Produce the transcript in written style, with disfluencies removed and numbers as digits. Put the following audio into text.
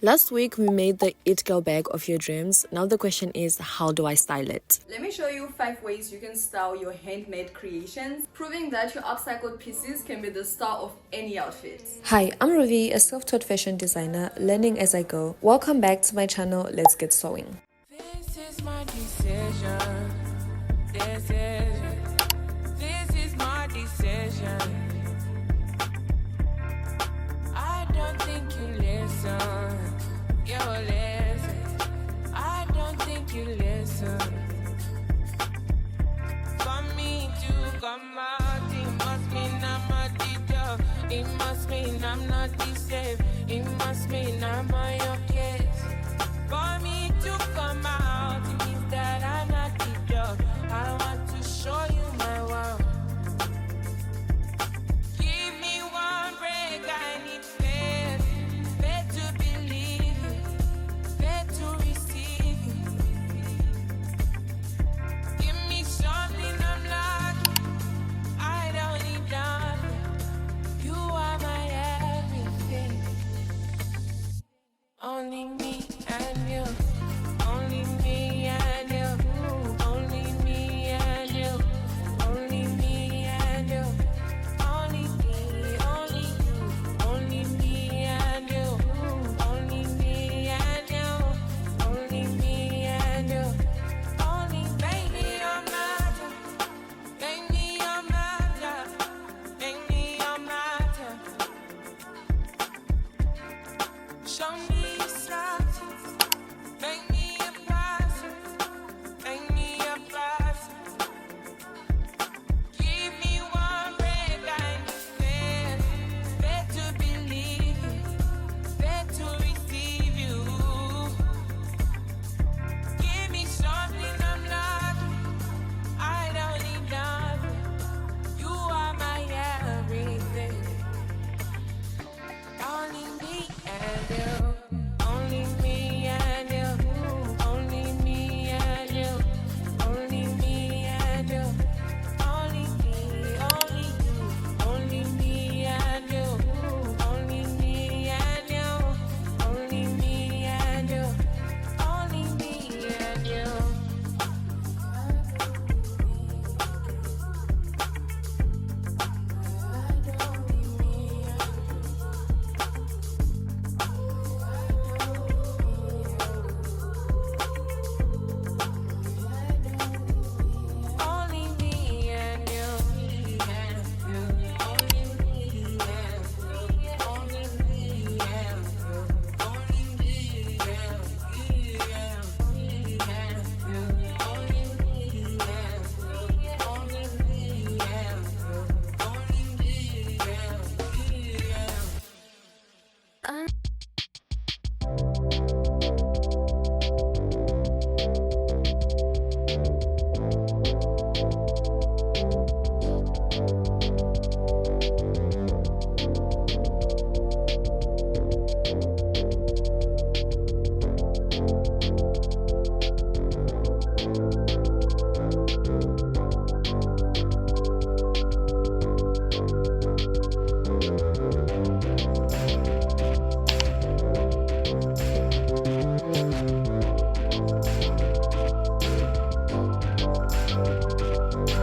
Last week we made the It Girl bag of your dreams. Now the question is, how do I style it? Let me show you 5 ways you can style your handmade creations, proving that your upcycled pieces can be the star of any outfit. Hi, I'm Ruvie, a self-taught fashion designer, learning as I go. Welcome back to my channel. Let's get sewing. This is my decision. This is my decision. I don't think you listen. You listen. I don't think you listen. For me to come out, it must mean I'm a teacher. It must mean I'm not the same. It must mean I'm on your case. For me to come out, it means that I'm not the job. I want to show you my world. Give me one break, I need faith. Faith to believe it, faith to receive it. Give me something I'm not, I don't need nothing. You are my everything. Only me and you. Only me and you. Only me and you. Only me and you. Only me, only you. Only me and you. Only me and you. Only me and you. Only make me your matter. Make me your matter. Make me your matter. Show me something. Make me a person. Make me a person. Give me one break, I need faith. Faith to believe it. Faith to receive you. Give me something I'm not. I don't need nothing. You are my everything. Only me and you. Only me and you. Only me and you. Only me and you. Only me, only you. Only me and you. Only me and you. Only me and you. Only me and you. Only me and you. Only me and you. Only me and you. Only me and you. Only me and you. Only me and you. Only me and you.